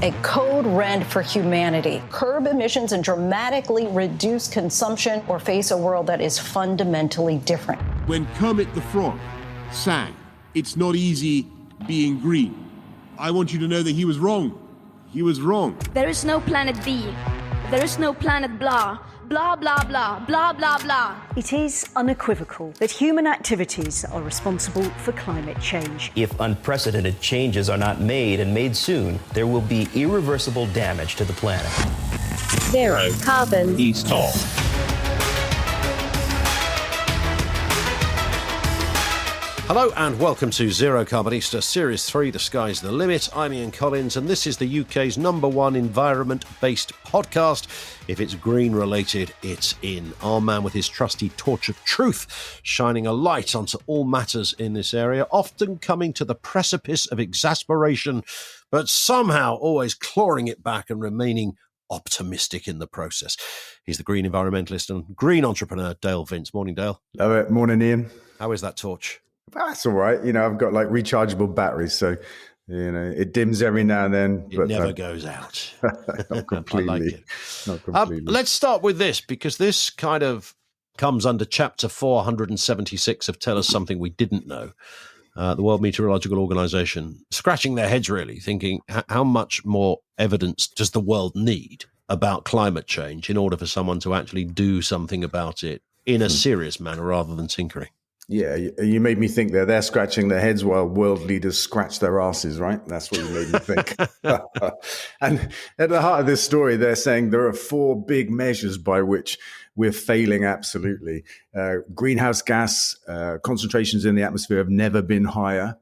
a code red for humanity. Curb emissions and dramatically reduce consumption or face a world that is fundamentally different. When Kermit the Frog sang, "It's not easy being green," I want you to know that he was wrong. He was wrong. There is no planet B. There is no planet blah. Blah, blah, blah, blah, blah, blah. It is unequivocal that human activities are responsible for climate change. If unprecedented changes are not made and made soon, there will be irreversible damage to the planet. Zero carbon. East off. Hello and welcome to Zero Carbonista Series 3, The Sky's the Limit. I'm Ian Collins and this is the UK's #1 environment-based podcast. If it's green-related, it's in. Our man with his trusty torch of truth, shining a light onto all matters in this area, often coming to the precipice of exasperation, but somehow always clawing it back and remaining optimistic in the process. He's the green environmentalist and green entrepreneur, Dale Vince. Morning, Dale. Love it. Morning, Ian. How is that torch? That's all right. I've got like rechargeable batteries, so, it dims every now and then. It never goes out. Not completely. I like it. Not completely. Let's start with this, because this kind of comes under chapter 476 of Tell Us Something We Didn't Know. The World Meteorological Organization scratching their heads, really, thinking how much more evidence does the world need about climate change in order for someone to actually do something about it in a serious manner rather than tinkering? Yeah, you made me think they're scratching their heads while world leaders scratch their asses, right? That's what you made me think. And at the heart of this story, they're saying there are 4 big measures by which we're failing absolutely. Greenhouse gas concentrations in the atmosphere have never been higher.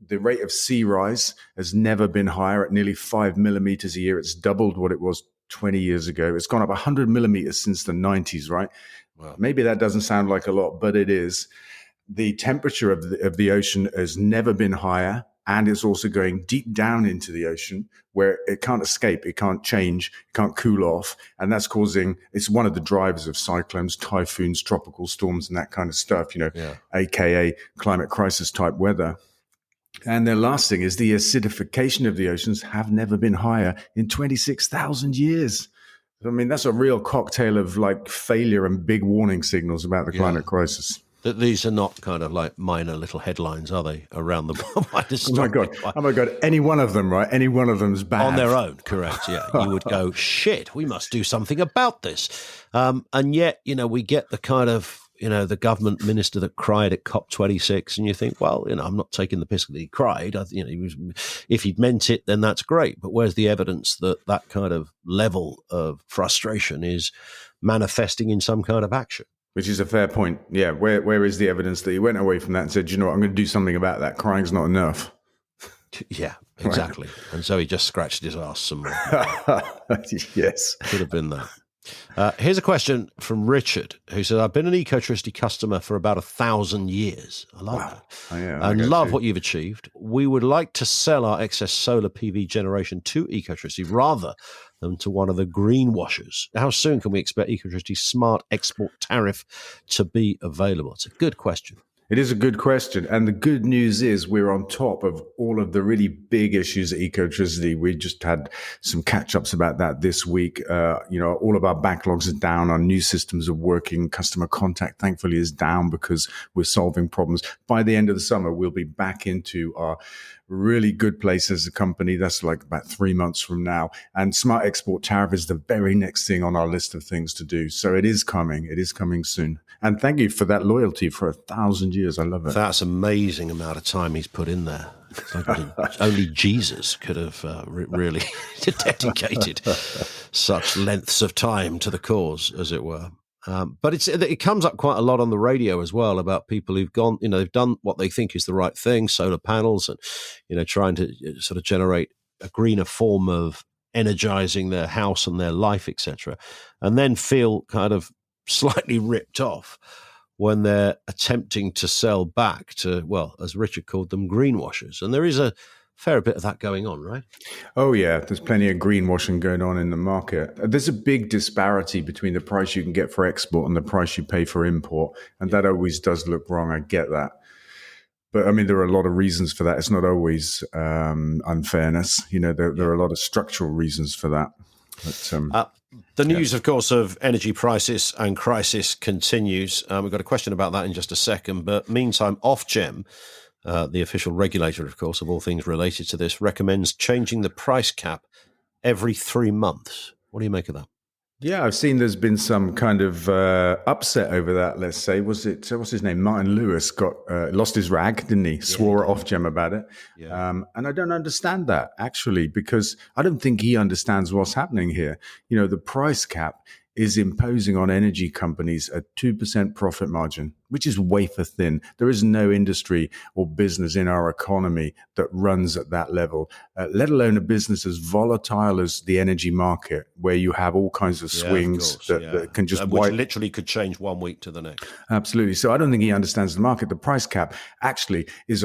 The rate of sea rise has never been higher at nearly 5 millimeters a year. It's doubled what it was 20 years ago. It's gone up 100 millimeters since the 90s, right? Wow. Maybe that doesn't sound like a lot, but it is. The temperature of the ocean has never been higher, and it's also going deep down into the ocean where it can't escape, it can't change, it can't cool off, and it's one of the drivers of cyclones, typhoons, tropical storms, and that kind of stuff, aka climate crisis type weather. And the last thing is the acidification of the oceans have never been higher in 26,000 years. I mean, that's a real cocktail of like failure and big warning signals about the climate crisis. That these are not kind of like minor little headlines, are they, around the wider story? Oh my God. Any one of them, right? Any one of them's bad. On their own, correct, yeah. You would go, shit, we must do something about this. And yet, we get the kind of, the government minister that cried at COP26, and you think, well, I'm not taking the piss that he cried. If he'd meant it, then that's great. But where's the evidence that that kind of level of frustration is manifesting in some kind of action? Which is a fair point. Yeah. Where is the evidence that he went away from that and said, I'm going to do something about that. Crying's not enough. Yeah, exactly. Right. And so he just scratched his ass some more. Yes. Could have been that. Here's a question from Richard, who said, I've been an Ecotricity customer for about 1,000 years. I love that. Oh, yeah, and love what you've achieved. We would like to sell our excess solar PV generation to Ecotricity rather than to one of the greenwashers. How soon can we expect Ecotricity's smart export tariff to be available? It's a good question. It is a good question. And the good news is we're on top of all of the really big issues at Ecotricity. We just had some catch-ups about that this week. All of our backlogs are down. Our new systems are working. Customer contact, thankfully, is down because we're solving problems. By the end of the summer, we'll be back into our really good place as a company. That's like about 3 months from now. And smart export tariff is the very next thing on our list of things to do. So it is coming. It is coming soon. And thank you for that loyalty for 1,000 years. I love it. That's an amazing amount of time he's put in there. It's like only Jesus could have really dedicated such lengths of time to the cause, as it were. But it comes up quite a lot on the radio as well about people who've gone, they've done what they think is the right thing, solar panels, and, trying to sort of generate a greener form of energizing their house and their life, etc., and then feel kind of slightly ripped off when they're attempting to sell back to, well, as Richard called them, greenwashers. And there is a fair bit of that going on, right? Oh, yeah. There's plenty of greenwashing going on in the market. There's a big disparity between the price you can get for export and the price you pay for import. And that always does look wrong. I get that. But I mean, there are a lot of reasons for that. It's not always unfairness. There are a lot of structural reasons for that. But, the news, of course, of energy prices and crisis continues. We've got a question about that in just a second. But meantime, Ofgem, the official regulator, of course, of all things related to this, recommends changing the price cap every 3 months. What do you make of that? Yeah, I've seen there's been some kind of upset over that, let's say. Was it, what's his name? Martin Lewis lost his rag, didn't he? Swore at Ofgem about it. Yeah. And I don't understand that, actually, because I don't think he understands what's happening here. The price cap is imposing on energy companies a 2% profit margin, which is wafer thin. There is no industry or business in our economy that runs at that level, let alone a business as volatile as the energy market, where you have all kinds of swings that can just which literally could change 1 week to the next. Absolutely. So I don't think he understands the market. The price cap actually is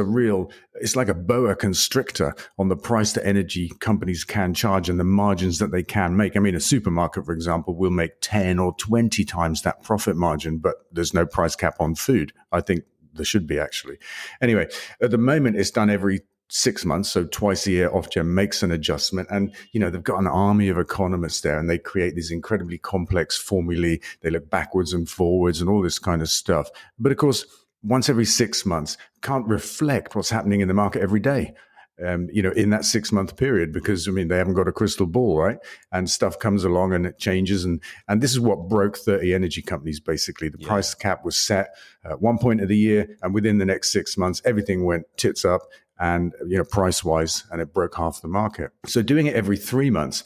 it's like a boa constrictor on the price that energy companies can charge and the margins that they can make. I mean, a supermarket, for example, will make 10 or 20 times that profit margin, but there's no price cap on food. I think there should be, actually. Anyway, at the moment, it's done every 6 months, so twice a year. Ofgem makes an adjustment, and they've got an army of economists there, and they create these incredibly complex formulae. They look backwards and forwards and all this kind of stuff. But of course, once every 6 months can't reflect what's happening in the market every day. In that 6 month period, because they haven't got a crystal ball, right? And stuff comes along and it changes. And this is what broke 30 energy companies, basically. The price cap was set at one point of the year, and within the next 6 months, everything went tits up and, price wise, and it broke half the market. So doing it every 3 months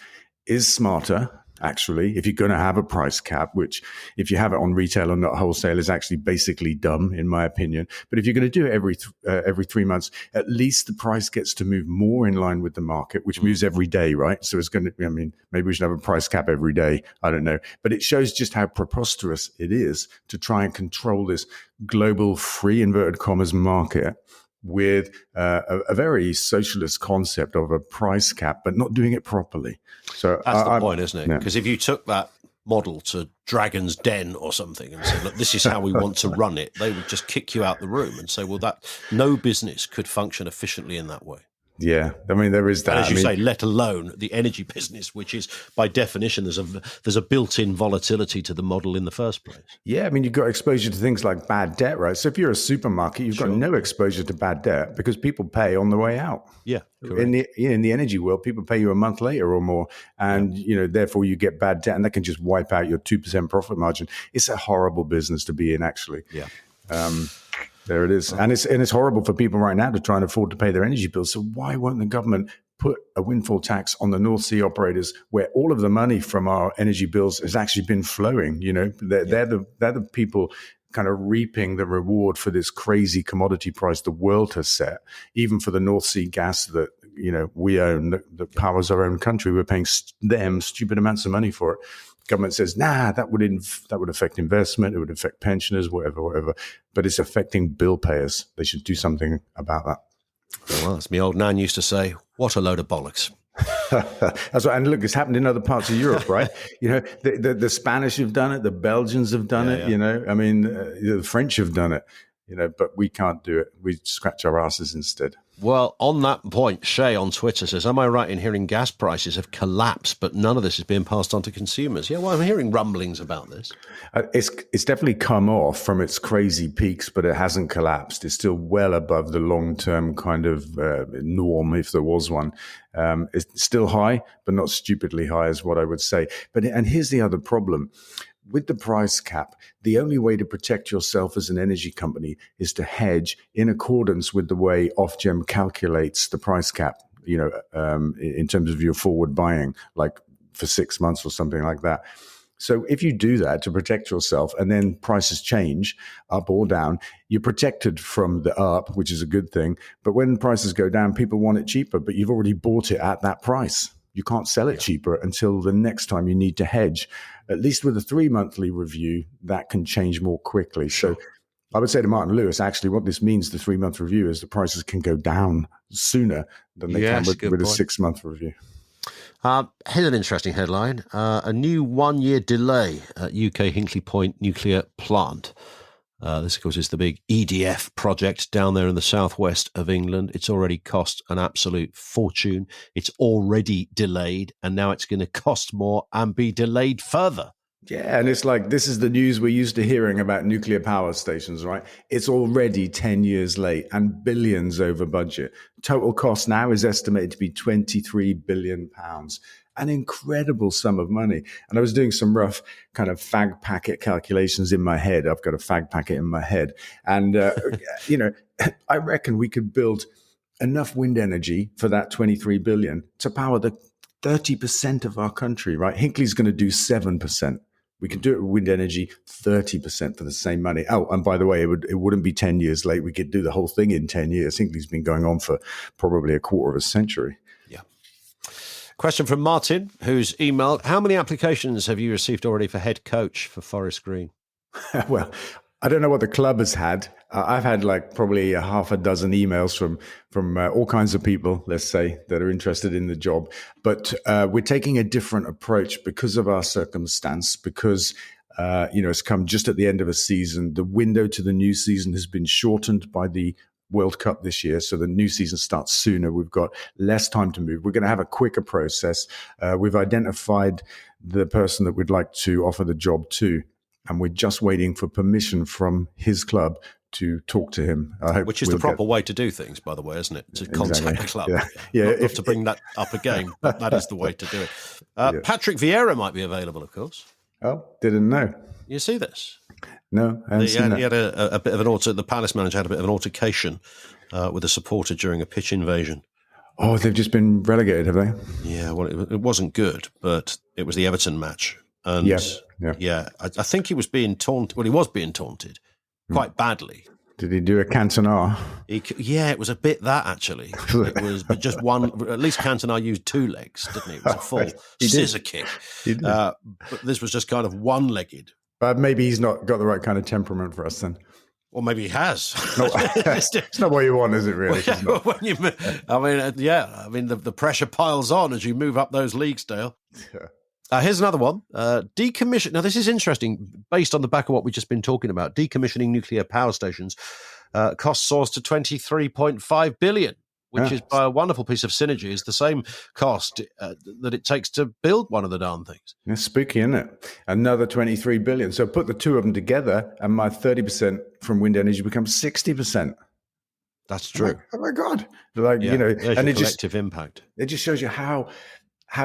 is smarter. Actually, if you're going to have a price cap, which if you have it on retail and not wholesale is actually basically dumb, in my opinion. But if you're going to do it every 3 months, at least the price gets to move more in line with the market, which moves every day, right? So it's going to, maybe we should have a price cap every day. I don't know. But it shows just how preposterous it is to try and control this global free inverted commas market with a very socialist concept of a price cap, but not doing it properly. So that's the point, isn't it? Because if you took that model to Dragon's Den or something and said, look, this is how we want to run it, they would just kick you out the room and say, well, that no business could function efficiently in that way. Yeah, there is that. And as you say, let alone the energy business, which is by definition there's a built-in volatility to the model in the first place. Yeah, you've got exposure to things like bad debt, right? So if you're a supermarket, you've got no exposure to bad debt because people pay on the way out. Yeah, correct. In the energy world, people pay you a month later or more, and therefore you get bad debt, and that can just wipe out your 2% profit margin. It's a horrible business to be in, actually. Yeah. There it is. And it's horrible for people right now to try and afford to pay their energy bills. So why won't the government put a windfall tax on the North Sea operators where all of the money from our energy bills has actually been flowing? They're the people kind of reaping the reward for this crazy commodity price the world has set, even for the North Sea gas that we own, that powers our own country. We're paying them stupid amounts of money for it. Government says, that would affect investment, it would affect pensioners, whatever. But it's affecting bill payers. They should do something about that. Well, as my old nan used to say, what a load of bollocks. That's right. And look, it's happened in other parts of Europe, right? The Spanish have done it, the Belgians have done it, the French have done it, but we can't do it. We scratch our asses instead. Well, on that point, Shay on Twitter says, am I right in hearing gas prices have collapsed, but none of this is being passed on to consumers? Yeah, well, I'm hearing rumblings about this. It's definitely come off from its crazy peaks, but it hasn't collapsed. It's still well above the long-term kind of norm, if there was one. It's still high, but not stupidly high is what I would say. And here's the other problem. With the price cap, the only way to protect yourself as an energy company is to hedge in accordance with the way Ofgem calculates the price cap, in terms of your forward buying, like for 6 months or something like that. So if you do that to protect yourself and then prices change up or down, you're protected from the up, which is a good thing. But when prices go down, people want it cheaper, but you've already bought it at that price. You can't sell it cheaper until the next time you need to hedge. At least with a 3 monthly review, that can change more quickly. Sure. So I would say to Martin Lewis, actually, what this means, the 3 month review, is the prices can go down sooner than they can with a 6 month review. Here's an interesting headline. A new 1 year delay at UK Hinkley Point nuclear plant. This, of course, is the big EDF project down there in the southwest of England. It's already cost an absolute fortune. It's already delayed, and now it's going to cost more and be delayed further. Yeah, and it's like, this is the news we're used to hearing about nuclear power stations, right? It's already 10 years late and billions over budget. Total cost now is estimated to be £23 billion. An incredible sum of money. And I was doing some rough kind of fag packet calculations in my head. I've got a fag packet in my head. And, I reckon we could build enough wind energy for that 23 billion to power the 30% of our country, right? Hinkley's going to do 7%. We could do it with wind energy, 30% for the same money. Oh, and by the way, it wouldn't be 10 years late. We could do the whole thing in 10 years. Hinkley's been going on for probably a quarter of a century. Yeah. Question from Martin, who's emailed, how many applications have you received already for head coach for Forest Green? Well, I don't know what the club has had. I've had like probably a half a dozen emails from all kinds of people, let's say, that are interested in the job. But we're taking a different approach because of our circumstance, because it's come just at the end of a season. The window to the new season has been shortened by the World Cup this year, so the new season starts sooner. We've got less time to move. We're going to have a quicker process. We've identified the person that we'd like to offer the job to, and we're just waiting for permission from his club to talk to him. Which is the proper way to do things, by the way, isn't it? To contact the club. Yeah. Not to bring that up again, but that is the way to do it. Patrick Vieira might be available, of course. Oh, didn't know. You see this? No, I haven't seen that. He had a bit of an the Palace manager had a bit of an altercation with a supporter during a pitch invasion. Oh, they've just been relegated, have they? Yeah, well, it wasn't good, but it was the Everton match. And I think he was being taunted. Well, he was being taunted quite badly. Did he do a Cantona? It was a bit that, actually. It was but just one. At least Cantona used two legs, didn't he? It was a full scissor kick. But this was just kind of one-legged. But maybe he's not got the right kind of temperament for us then. Or maybe he has. It's not what you want, is it, really? The pressure piles on as you move up those leagues, Dale. Yeah. Here's another one. Decommission. Now, this is interesting, based on the back of what we've just been talking about. Decommissioning nuclear power stations cost soars to 23.5 billion, which is, by a wonderful piece of synergy, is the same cost that it takes to build one of the darn things. It's spooky, isn't it? Another 23 billion. So put the two of them together, and my 30% from wind energy becomes 60%. That's true. Oh my God! And it collective impact. It just shows you how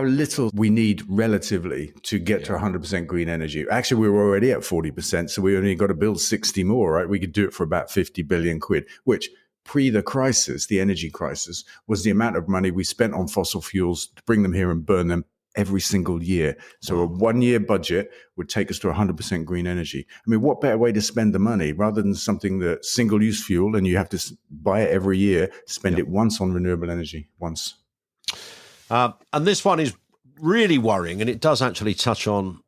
little we need relatively to get to 100% green energy. Actually, we were already at 40%, so we only got to build 60 more, right? We could do it for about 50 billion quid, which pre the crisis, the energy crisis, was the amount of money we spent on fossil fuels to bring them here and burn them every single year. So a 1 year budget would take us to 100% green energy. I mean, what better way to spend the money rather than something that's single-use fuel and you have to buy it every year, spend it once on renewable energy, once. And this one is really worrying, and it does actually touch on,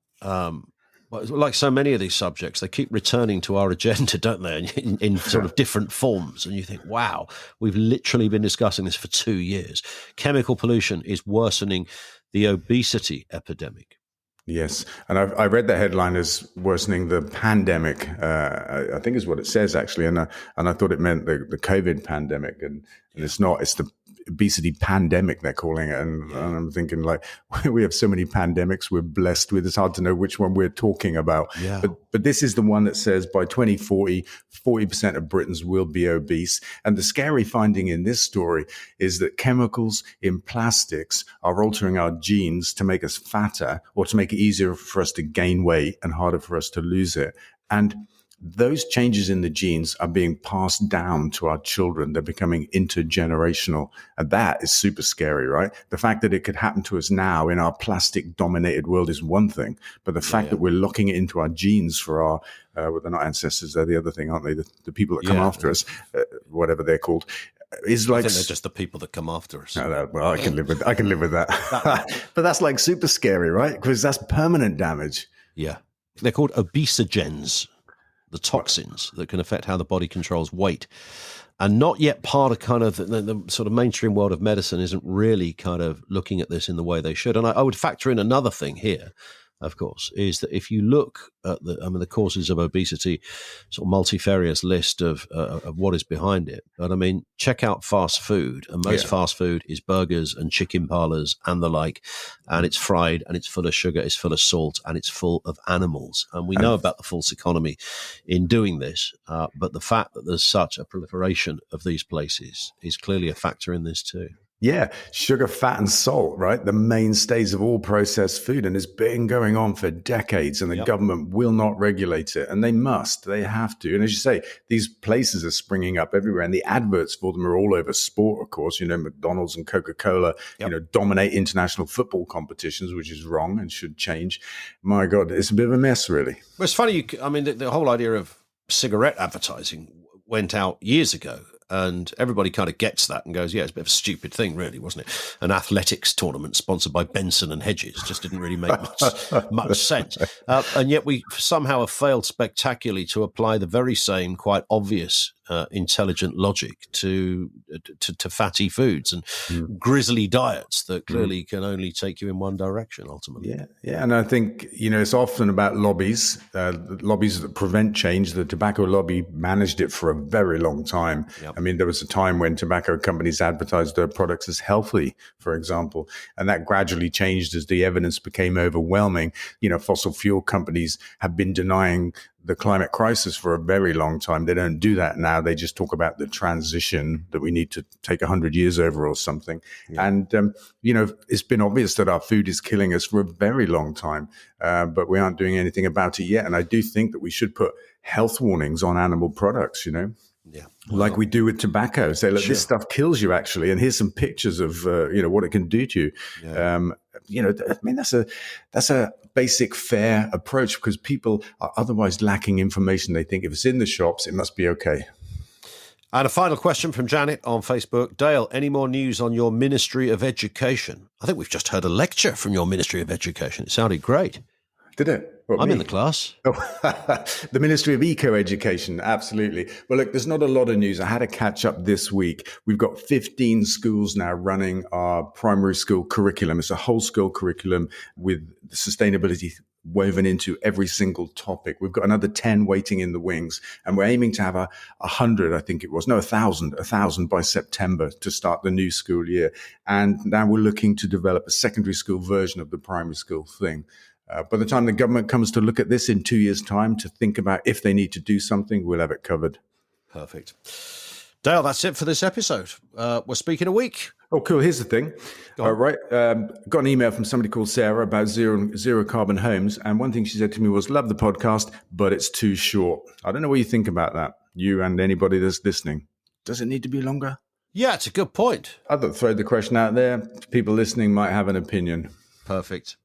like so many of these subjects, they keep returning to our agenda, don't they, in sort of different forms. And you think, wow, we've literally been discussing this for 2 years. Chemical pollution is worsening the obesity epidemic. Yes, and I read the headline as worsening the pandemic. I think is what it says, actually, and I thought it meant the COVID pandemic, and it's not. It's the obesity pandemic, they're calling it. And I'm thinking, like, we have so many pandemics we're blessed with. It's hard to know which one we're talking about. Yeah. But this is the one that says by 2040, 40% of Britons will be obese. And the scary finding in this story is that chemicals in plastics are altering our genes to make us fatter or to make it easier for us to gain weight and harder for us to lose it. And those changes in the genes are being passed down to our children. They're becoming intergenerational. And that is super scary, right? The fact that it could happen to us now in our plastic-dominated world is one thing. But the fact that we're locking it into our genes for our, well, they're not ancestors, they're the other thing, aren't they? The people that come after us, whatever they're called. Is like, I think they're just the people that come after us. Well, I can live with that. But that's like super scary, right? Because that's permanent damage. Yeah. They're called obesogens. The toxins that can affect how the body controls weight, and not yet part of kind of the sort of mainstream world of medicine isn't really kind of looking at this in the way they should. And I would factor in another thing here, of course, is that if you look at the causes of obesity, sort of multifarious list of what is behind it. But I mean, check out fast food, and most fast food is burgers and chicken parlors and the like, and it's fried and it's full of sugar, it's full of salt, and it's full of animals. And we know about the false economy in doing this, but the fact that there's such a proliferation of these places is clearly a factor in this too. Yeah, sugar, fat, and salt, right? The mainstays of all processed food. And it's been going on for decades, and the government will not regulate it. And they must. They have to. And as you say, these places are springing up everywhere. And the adverts for them are all over sport, of course. You know, McDonald's and Coca-Cola, dominate international football competitions, which is wrong and should change. My God, it's a bit of a mess, really. Well, it's funny. The whole idea of cigarette advertising went out years ago. And everybody kind of gets that and goes, yeah, it's a bit of a stupid thing, really, wasn't it? An athletics tournament sponsored by Benson and Hedges just didn't really make much sense. And yet we somehow have failed spectacularly to apply the very same quite obvious intelligent logic to fatty foods and grisly diets that clearly can only take you in one direction ultimately. Yeah. And I think, it's often about lobbies that prevent change. The tobacco lobby managed it for a very long time. Yep. I mean, there was a time when tobacco companies advertised their products as healthy, for example, and that gradually changed as the evidence became overwhelming. Fossil fuel companies have been denying the climate crisis for a very long time. They don't do that now. They just talk about the transition that we need to take 100 years over or something. Yeah. And, it's been obvious that our food is killing us for a very long time, but we aren't doing anything about it yet. And I do think that we should put health warnings on animal products, Yeah. Like we do with tobacco. Say, look, this stuff kills you actually. And here's some pictures of, what it can do to you. Yeah. That's a basic fair approach because people are otherwise lacking information. They think if it's in the shops, it must be okay. And a final question from Janet on Facebook. Dale, any more news on your Ministry of Education? I think we've just heard a lecture from your Ministry of Education. It sounded great. Did it? I'm in the class. Oh, the Ministry of Eco-Education, absolutely. Well, look, there's not a lot of news. I had a catch up this week. We've got 15 schools now running our primary school curriculum. It's a whole school curriculum with sustainability woven into every single topic. We've got another 10 waiting in the wings, and we're aiming to have 100, I think it was, 1,000 by September to start the new school year. And now we're looking to develop a secondary school version of the primary school thing. By the time the government comes to look at this in 2 years' time to think about if they need to do something, we'll have it covered. Perfect. Dale, that's it for this episode. We're speaking a week. Oh, cool. Here's the thing. All right. Got an email from somebody called Sarah about zero carbon homes. And one thing she said to me was, love the podcast, but it's too short. I don't know what you think about that, you and anybody that's listening. Does it need to be longer? Yeah, it's a good point. I'd throw the question out there. People listening might have an opinion. Perfect.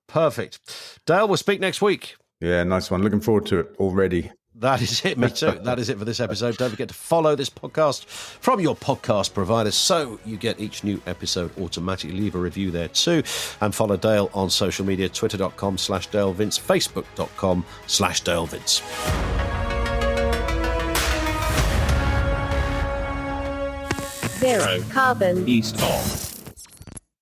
Dale, we'll speak next week. Yeah, nice one. Looking forward to it already. That is it. Me too. That is it for this episode. Don't forget to follow this podcast from your podcast provider so you get each new episode automatically. Leave a review there too. And follow Dale on social media, twitter.com/DaleVince, facebook.com/DaleVince. Zero carbon. East of.